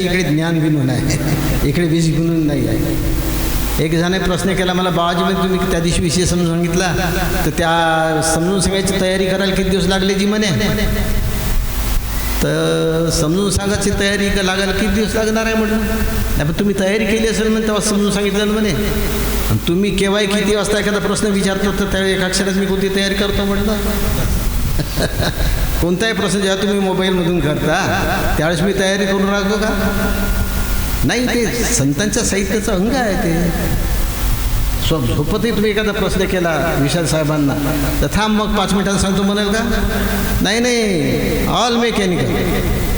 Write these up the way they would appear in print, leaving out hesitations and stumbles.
इकडे ज्ञान विनून आहे, इकडे वीज विनून नाही आहे. एक जणाने प्रश्न केला मला, बाबाजी म्हणजे तुम्ही त्या दिवशी विषय समजून सांगितला, तर त्या समजून सांगायची तयारी करायला किती दिवस लागले जी म्हणे. तर समजून सांगायची तयारी लागायला किती दिवस लागणार आहे म्हटलं. पण तुम्ही तयारी केली असेल म्हणून तेव्हा समजून सांगितलं म्हणे. तुम्ही केव्हाही किती वाजता एखादा प्रश्न विचारतो तर त्या एका अक्षरात मी कोणती तयारी करतो म्हटलं. कोणताही प्रश्न जेव्हा तुम्ही मोबाईलमधून करता त्यावेळेस मी तयारी करून राहतो का? नाही, ते संतांच्या साहित्याचं अंग आहे. ते झोपतही तुम्ही एखादा प्रश्न केला विशाल साहेबांना तर थांब मग 5 मिनिटांनी सांगतो म्हणाल का? नाही, ऑल मेकॅनिकल.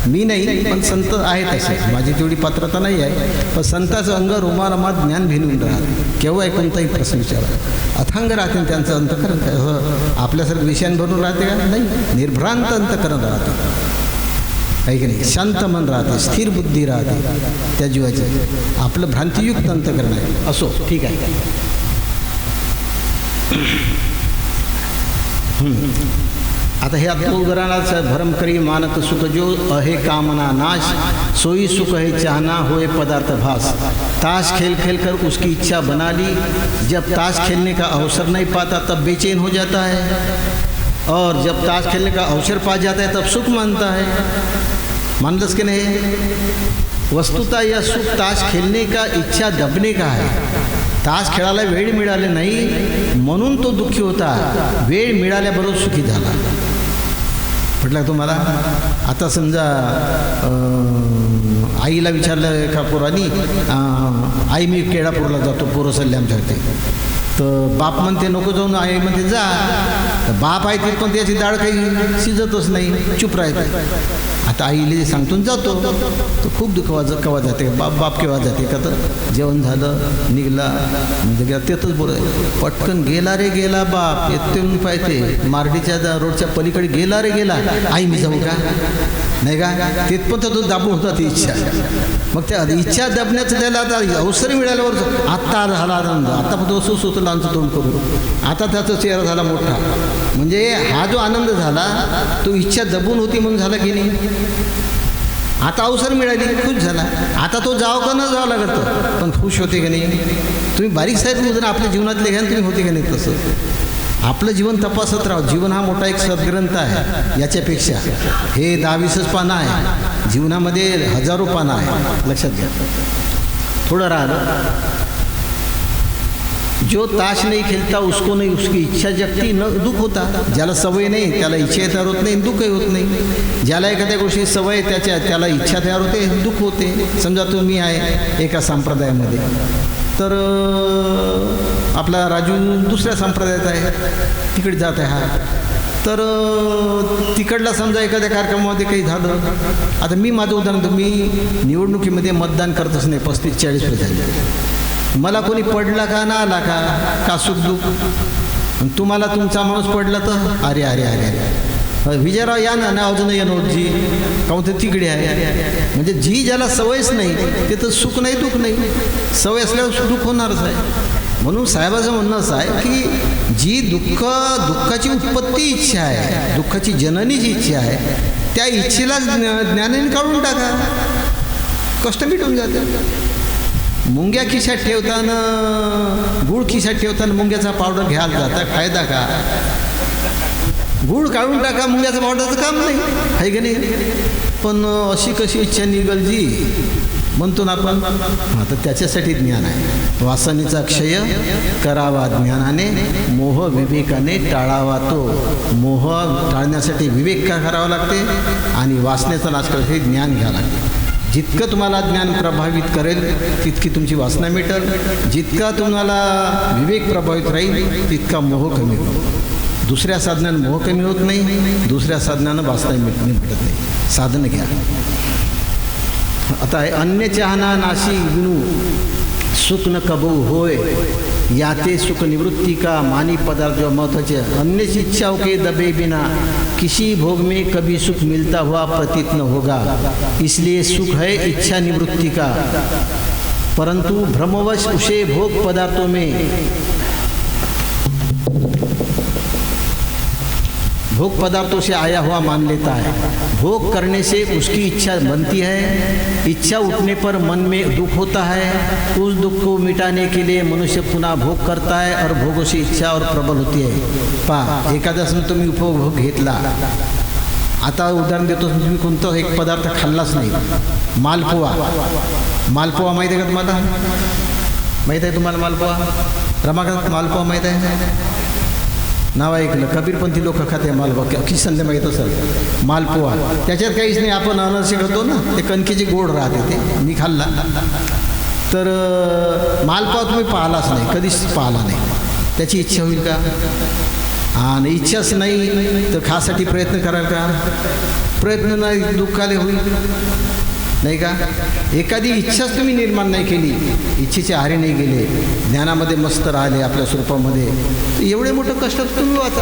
मी नाही, पण संत आहेत असे. माझी तेवढी पात्रता नाही आहे, पण संताचं अंग रोमारमात ज्ञान भिनून राहत. केव्हाही कोणताही प्रश्न विचारा अथांग राहते. त्यांचं अंतकरण काय आपल्यासारखं विषयान भरून राहते का? नाही, निर्भ्रांत अंतकरण राहते. काही की नाही, शांत मन राहते, स्थिर बुद्धी राहते त्या जीवाची. आपलं भ्रांतियुक्त अंतकरण आहे. असो, ठीक आहे. आता हे आत्मोगरानाचं भरम करी मानक सुख जो अहे कामना नाश, सोई सुख है चाहना होए पदार्थ भास. ताश खेल खेल कर उसकी इच्छा बना ली, जब ताश खेलने का अवसर नहीं पाता तब बेचैन हो जाता है, और जब ताश खेलने का अवसर पा जाता है तब सुख मानता है. मानलंस की नाही? वस्तुतः यह सुख ताश खेलने का इच्छा दबने का है. ताश खेळायला वेळ मिळाले नाही म्हणून तो दुःखी होता, वेळ मिळाल्याबरोबर सुखी झाला. म्हटलं तुम्हाला आता समजा आईला विचारलं का पोरांनी, आई मी केळापूरला जातो, पोरं सल्ले आमच्याकडे. तर बाप म्हणते नको जाऊन, आई म्हणते जा. तर बाप आहे ते पण त्याची डाळ काही शिजतच नाही, चुप राहते. आता आईला सांगतून जातो तर खूप दुःख केव्हा जाते, बाप केव्हा जाते का? तर जेवण झालं निघला म्हणजे तेच बोल, पटकन गेला रे गेला बाप, येते म्हणून पाहिजे मार्डीच्या रोडच्या पलीकडे गेला रे गेला. आई मी जाऊ का? नाही का? तिथपर्यंत तो दाबून होता ती इच्छा. मग त्या इच्छा दबण्याचं त्याला आता अवसर मिळाल्यावर आत्ता झाला आनंद. आता पण तो सुचतो लांचं तोंड करू, आता त्याचा चेहरा झाला मोठा. म्हणजे हा जो आनंद झाला तो इच्छा दबून होती म्हणून झाला की नाही. आता अवसर मिळाली, खुश झाला. आता तो जाव का न जावं लागत पण खुश होते का नाही? तुम्ही बारीक साहेब आपल्या जीवनातले घ्या, तुम्ही होते का नाही तसं? आपलं जीवन तपासत राहा. जीवन हा मोठा एक सद्ग्रंथ आहे. याच्यापेक्षा हे 10-20 पानं आहे, जीवनामध्ये हजारो पानं आहे. लक्षात घ्या. थोडं राहिलं, जो ताश नहीं खेलता उसको नहीं उसकी इच्छा जगती न दुःख होता. ज्याला सवय नाही त्याला इच्छा तयार होत नाही, दुःखही होत नाही. ज्याला एखाद्या गोष्टी सवय त्याला इच्छा तयार होते, दुःख होते. समजा तुम्ही आहे एका संप्रदायामध्ये, तर आपला राजू दुसऱ्या संप्रदायात आहे, तिकडे जात आहे हा. तर तिकडला समजा एखाद्या कार्यक्रमामध्ये काही झालं. आता मी माझं उदाहरण, मी निवडणुकीमध्ये मतदान करतच नाही 35-40%. मला कोणी पडला का ना आला का सुख दुःख. तुम्हाला तुमचा माणूस पडला तर अरे अरे अरे अरे विजयराव या ना अजून या नोटजी काहून ते तिकडे आहे. म्हणजे जी ज्याला सवयच नाही ते तर सुख नाही दुःख नाही. सवय असल्यावर दुःख होणारच आहे. म्हणून साहेबाचं म्हणणं असं आहे की जी दुःखाची उत्पत्ती इच्छा आहे, दुःखाची जननीची इच्छा आहे, त्या इच्छेला ज्ञानाने काढून टाका, कष्ट मिटून जाते. मुंग्या खिशात ठेवताना, गुळ खिशात ठेवताना मुंग्याचा पावडर घ्यायला जाता, फायदा का? गुळ काढून टाका, मुंग्याचा पावडरचं काम नाही आहे की नाही. पण अशी कशी इच्छा निघल जी म्हणतो ना आपण. आता त्याच्यासाठी ज्ञान आहे. वासनेचा क्षय करावा ज्ञानाने, मोह विवेकाने टाळावा तो. मोह टाळण्यासाठी विवेक का करावा लागते आणि वासनेचा नाश करण्यासाठी ज्ञान घ्यावं लागते. जितकं तुम्हाला ज्ञान प्रभावित करेल तितकी तुमची वासना मिटेल. जितका तुम्हाला विवेक प्रभावित राहील तितका मोह कमी होईल. दुसऱ्या साधनानं मोह कमी होत नाही, दुसऱ्या साधनानं वासना मिटत नाही. साधन घ्या. आता आहे अन्य चाहना नाशी विनू सुख न कबू होय, याते सुख निवृत्ति का मानी पदार्थ. जो महत्वाचे, अन्य इच्छाओं के दबे बिना किसी भोग में कभी सुख मिलता हुआ प्रतीत न होगा. इसलिए सुख है इच्छा निवृत्ति का, परंतु भ्रमवश उसे भोग पदार्थों में भोग पदार्थों से आया हुआ मान लेता है। भोग करने से उसकी इच्छा बनती है, इच्छा उठने पर मन में दुख होता है, उस दुख को मिटाने के लिए मनुष्य पुन्हा भोग करता है और भोगों से इच्छा और प्रबल होती है। पहा, एखाद्या तुम्ही उपभोग घेतला, आता उदाहरण देतो, तुम्ही कोणतं एक पदार्थ खाल्लाच नाही, मालपोहा. मालपोहा माहीत आहे का तुम्हाला? माहीत आहे तुम्हाला मालपोहा? रमाकांत मालपोहा माहीत आहे? नाव ऐकलं, कबीरपंथी लोक खाते मालपोहा, किसनले माहीत असेल. मालपोहा त्याच्यात काहीच नाही, आपण अनर्श करतो ना, ते कणकेची गोड राहते, ते मी खाल्ला. तर मालपोहा तुम्ही पाहिलाच नाही, कधीच पाहिला नाही, त्याची इच्छा होईल का? आणि इच्छाच नाही तर खासाठी प्रयत्न कराल का? प्रयत्न नाही, दुःखाले होईल नाही का? एखादी इच्छाच तुम्ही निर्माण नाही केली, इच्छेचे आहारी नाही गेले, ज्ञानामध्ये मस्त राहिले आपल्या स्वरूपामध्ये, एवढे मोठं कष्ट तुम्ही वाचा.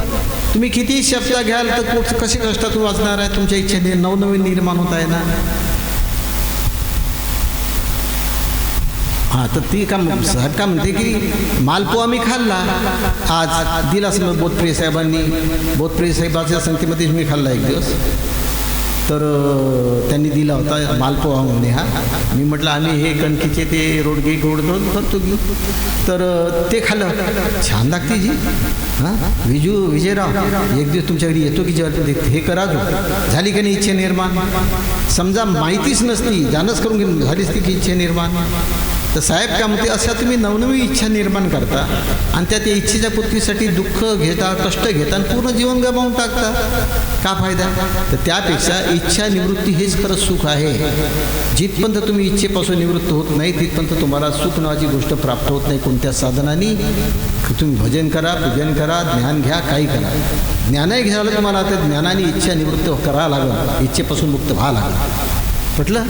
तुम्ही कितीही शब्द घ्याल तर कसे कष्टातून वाचणार आहे? तुमच्या इच्छेने नवनवीन निर्माण होत आहे ना. हां, तर ती का साहेब का म्हणते की मालपोहा मी खाल्ला, आज दिलास मग बोधप्रिय साहेबांनी, बोधप्रिय साहेबाच्या संगतीमध्ये मी खाल्ला एक दिवस. तर त्यांनी दिला होता मालपोहा म्हणे. हा, मी म्हटलं आम्ही हे कणकीचे ते रोडगे गोड करतो की, तर ते खाल्लं, छान लागते जी. हां, विजयराव एक दिवस तुमच्या घरी येतो की जेव्हा हे करा जो, झाली का नाही इच्छा निर्माण? समजा माहितीच नसती, जानच करून घेऊन झालीच ती की इच्छा निर्माण. तर साहेब का म्हणते, अशा तुम्ही नवनवी इच्छा निर्माण करता आणि त्या इच्छेच्या पूर्तीसाठी दुःख घेता, कष्ट घेता आणि पूर्ण जीवन गमावून टाकता, का फायदा? तर त्यापेक्षा इच्छा निवृत्ती हेच खरं सुख आहे. जिथपर्यंत तुम्ही इच्छेपासून निवृत्त होत नाही तिथपर्यंत तुम्हाला सुख नावाची गोष्ट प्राप्त होत नाही. कोणत्या साधनाने तुम्ही भजन करा, पूजन करा, ज्ञान घ्या, काही करा. ज्ञानही घ्यायला तुम्हाला तर ज्ञानाने इच्छा निवृत्त करावं लागेल, इच्छेपासून मुक्त व्हावं लागेल. पटलं?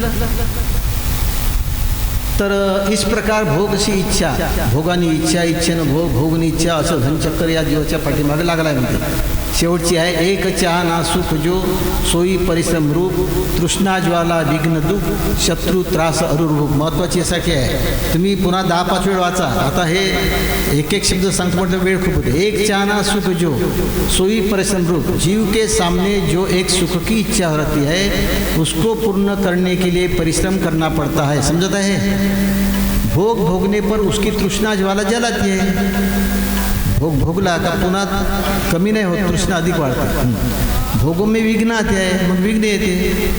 तर इस प्रकार भोगशी इच्छा, भोगानी इच्छा, इच्छेनं भोग, भोगनी इच्छा, असं धनचक्कर या जीवाच्या पाठीमागे लागला आहे म्हणते. शेवटची आहे, एक चहा ना सुख जो, सोयी परिश्रम रूप, तृष्णा ज्वाला विघ्न दुःख, शत्रू त्रास अरुरूप. महत्त्वाची यासाठी आहे, तुम्ही पुन्हा 10-5 वेळ वाचा. आता हे एक एक शब्द सांगतो म्हटलं वेळ खूप होते. एक चहा ना सुख जो, सोई परिश्रम रूप, जीव के सामने जो एक सुख की इच्छा रहती है उसको पूर्ण करने के लिए परिश्रम करना पड़ता है. समझत है? भोग भोगने पर उसकी तृष्णा ज्वाला जलाती है. भोग भोगला का पुन्हा कमी नाही होत, तृष्णा अधिक वाढते. भोगों में विघ्न आते आहे, मग विघ्न येते.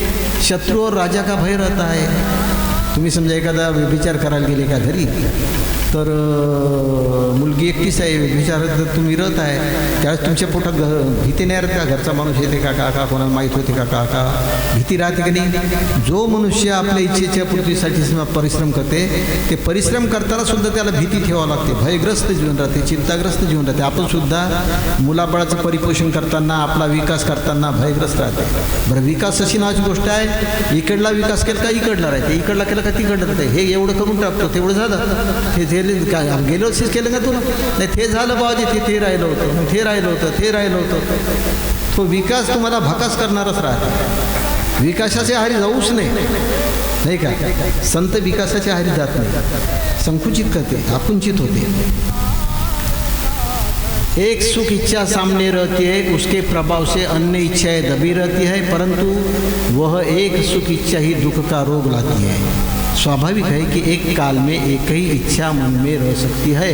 शत्रु और राजा का भय रहता है. तुम्ही समजा एखादा विचार करायला गेले का घरी, तर मुलगी एकटीच आहे, विचारात तुम्ही रत आहे, त्यावेळेस तुमच्या पोटात भीती नाही राहत का? घरचा माणूस येते का काका, कोणाला माहीत होते का काका, भीती राहते का नाही? जो मनुष्य आपल्या इच्छेच्या पूर्तीसाठी परिश्रम करते, ते परिश्रम करताना सुद्धा त्याला भीती ठेवावं लागते. भयग्रस्त जीवन राहते, चिंताग्रस्त जीवन राहते. आपण सुद्धा मुलाबाळाचं परिपोषण करताना, आपला विकास करताना भयग्रस्त राहते. बरं, विकास अशी नावाची गोष्ट आहे, इकडला विकास केला का इकडला राहते, इकडला केला का तिकडलं राहते. हे एवढं करून टाकतो, तेवढं झालं, ते काय गेलो असेच केलं का तुला? नाही, ते झालं बाबाजी, ते राहिलं होतं, ते राहिलं होतं, ते राहिलं होतं. तो विकास तुम्हाला भकास करणारच राहतो. विकासाच्या आहारी जाऊच नाही का? संत विकासाच्या आहारी जात नाही, संकुचित करते, आकुंचित होते. एक सुख इच्छा सामने रहती है, उसके प्रभाव से अन्य इच्छाएं दबी रहती है, परंतु वह एक सुख इच्छा ही दुख का रोग लाती है. स्वाभाविक है कि एक काल में एक ही इच्छा मन में रह सकती है.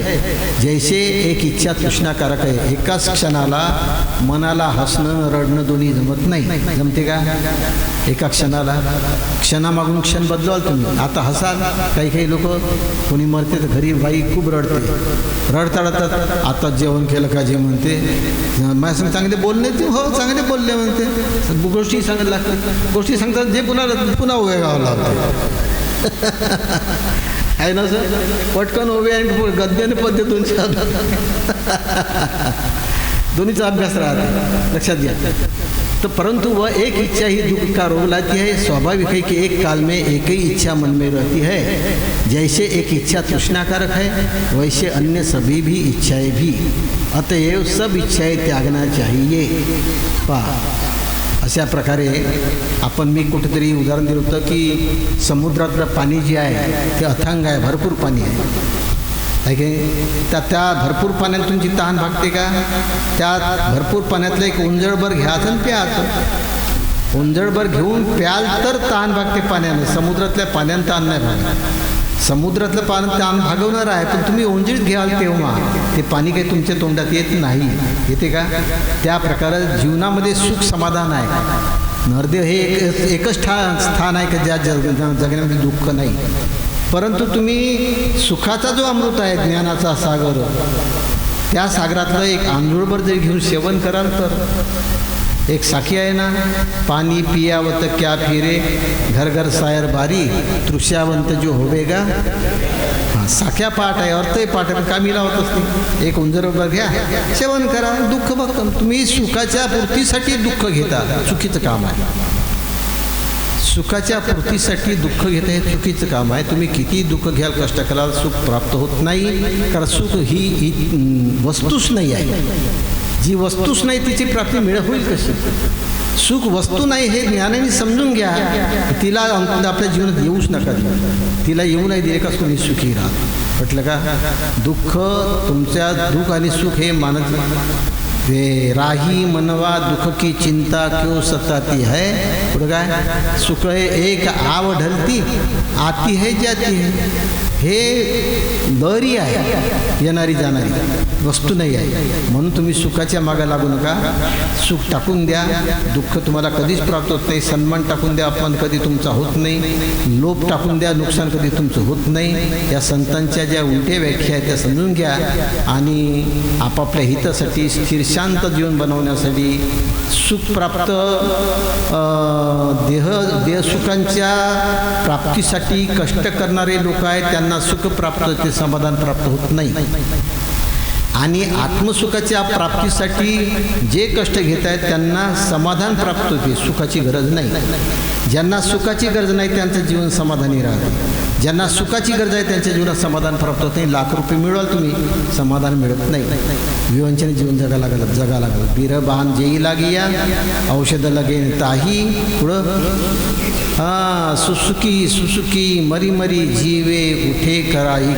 जैसे एक इच्छा तृष्णाकारक आहे, एकाच क्षणाला मनाला हसणं रडणं दोन्ही जमत नाही. जमते का? एका क्षणामागून क्षण बदलाल तुम्ही. आता हसाल, काही काही लोक कोणी मरते तर घरी बाई खूप रडते, रडतात. आता जेवण केलं का जे म्हणते, माझ्या संग चांगले बोलणे, ते हो चांगले बोलले म्हणते, गोष्टी सांगायला लागतात. गोष्टी सांगतात जे पुन्हा उभे गावं लागते. आहे ना सर? पटकन उभे आणि गद्याने पद्य दोन्हीचा अभ्यास राहते, लक्षात घ्या. तो परंतु वह एक इच्छा ही दुख का रोग लाती है. स्वाभाविक है कि एक काल में एक ही इच्छा मन में रहती है. जैसे एक इच्छा तृष्णाकारक है, वैसे अन्य सभी भी इच्छाएं भी. अतएव सब इच्छाएं त्यागना चाहिए. पहा, अशा प्रकारे आपण, मी कुठेतरी उदाहरण दिलं होतं की समुद्रातलं पाणी जे आहे ते अथांग आहे, भरपूर पाणी आहे. आहे की त्या भरपूर पाण्यात तुमची तहान भागते का? त्या भरपूर पाण्यातलं एक उंजळभर घ्यायचं आणि प्यायचं. उंजळभर घेऊन प्याल तर तहान भागते पाण्यानं. समुद्रातल्या पाण्यानं तहान नाही भागत. समुद्रातलं पाणी तहान भागवणार आहे, पण तुम्ही ओंजळीत घ्याल तेव्हा ते पाणी काही तुमच्या तोंडात येत नाही. येते का? त्या प्रकारे जीवनामध्ये सुख समाधान आहे. नरदेव हे एकच स्थान आहे की ज्या जगण्यामध्ये दुःख नाही. परंतु तुम्ही सुखाचा जो अमृत आहे, ज्ञानाचा सागर, त्या सागरातलं एक आंधुळभर जरी घेऊन सेवन कराल तर एक साखी आहे ना, पाणी पियावत क्या फिरे घर घर सायर बारी तृष्यावंत जो होवेगा. हां, साख्या पाठ आहे, अर्थही पाठ आहे, पण कामी लावतच नाही. एक उंजरभर घ्या, सेवन करा, दुःख बघता. तुम्ही सुखाच्या पूर्तीसाठी दुःख घेता, चुकीचं काम आहे. सुखाच्या पूर्तीसाठी दुःख घेता हे चुकीचं काम आहे. तुम्ही किती दुःख घ्याल, कष्ट कराल, सुख प्राप्त होत नाही. कारण सुख ही वस्तूच नाही आहे. जी वस्तूच नाही तिची प्राप्ती होईल कशी? सुख वस्तू नाही हे ज्ञानाने समजून घ्या. तिला आपल्या जीवनात येऊच नका देऊ. तिला येऊ नाही दिले का तुम्ही सुखी राहा. म्हटलं का? दुःख तुमच्या दुःख आणि सुख हे मानत वे राही मनवा दुख की चिंता क्यों सताती है. पुढं काय? सुख है एक आव ढलती आती है जाती है. हे लहरी आहे, येणारी जाणारी वस्तू नाही आहे. म्हणून तुम्ही सुखाच्या मागे लागू नका. सुख टाकून द्या, दुःख तुम्हाला कधीच प्राप्त होत नाही. सन्मान टाकून द्या, अपमान कधी तुमचा होत नाही. लोभ टाकून द्या, नुकसान कधी तुमचं होत नाही. या संतांच्या ज्या उलट्या व्याख्या आहेत त्या समजून घ्या आणि आपापल्या हितासाठी स्थिर शांत जीवन बनवण्यासाठी सुख प्राप्त देहसुखांच्या प्राप्तीसाठी कष्ट करणारे लोक आहेत, त्यांना सुख प्राप्त, ते समाधान प्राप्त होत नाही. आणि आत्मसुखाच्या प्राप्तीसाठी जे कष्ट घेत आहेत त्यांना समाधान प्राप्त होते, सुखाची गरज नाही. ज्यांना सुखाची गरज नाही त्यांचं जीवन समाधानी राहते. ज्यांना सुखाची गरज आहे त्यांच्या जीवनात समाधान प्राप्त होत नाही. लाख रुपये मिळवाल तुम्ही, समाधान मिळत नाही. विवंचने जीवन जगा लागलं. बिरबान जेई लागिया औषध लगेन ताही. पुढं सुसुकी मरी मरी जीवे उठे कराई.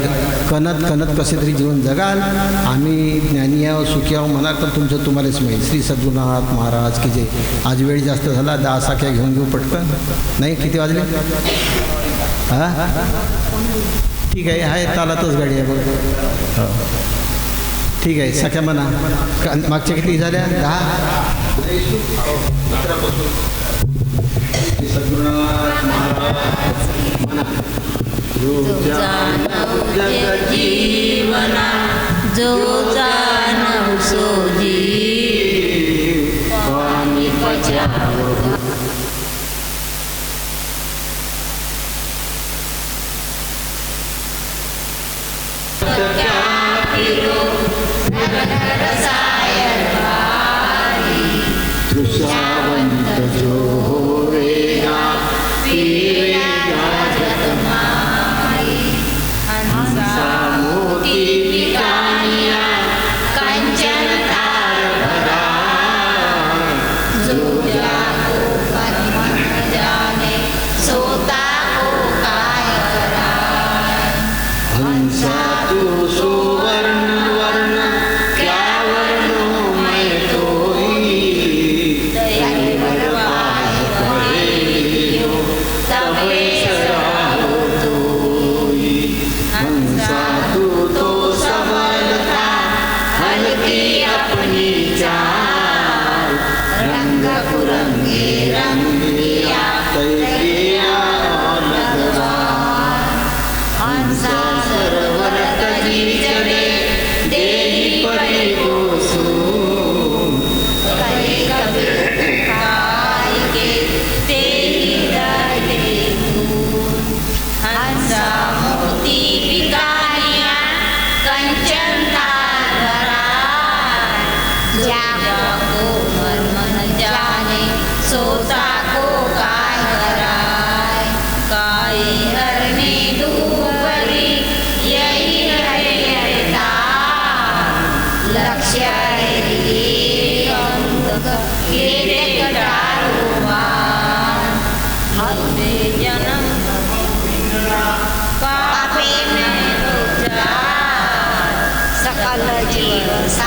कणत कसे तरी जीवन जगाल. आम्ही ज्ञानी आहो, सुखी आहो म्हणा, पण तुमचं तुम्हालाच माहीत. श्री सद्गुरुनाथ महाराज की जय. आज वेळ जास्त झाला, 10 साख्या घेऊन घेऊ पटकन. नाही, किती वाजले? हां, ठीक आहे तालातच गाडी आहे बघ. हो, ठीक आहे. सख्या म्हणा. मागच्या किती झाल्या? 10. सद्गुरुनाथ महाराज जीवना जो जानव सो जीव पाणी पचाव. तृष्यावंत जो होवेगा पीवेगा जगमाई. हंसा मोती पिकानिया कंचन तार भरा. जो जाको कर्म न जाने सोता को काय कराय. हंसा तू सुवर्ण वर्ण क्या वर्णो मैं तोई. हंसा तू तो सबलता हल्की अपनी चाल. रंग कुरंगे रंग दिया तैया लगवान. हंसा सरोवर तजी चले देही परे को सून. कहे कबीर काय के तेरी डाले. देव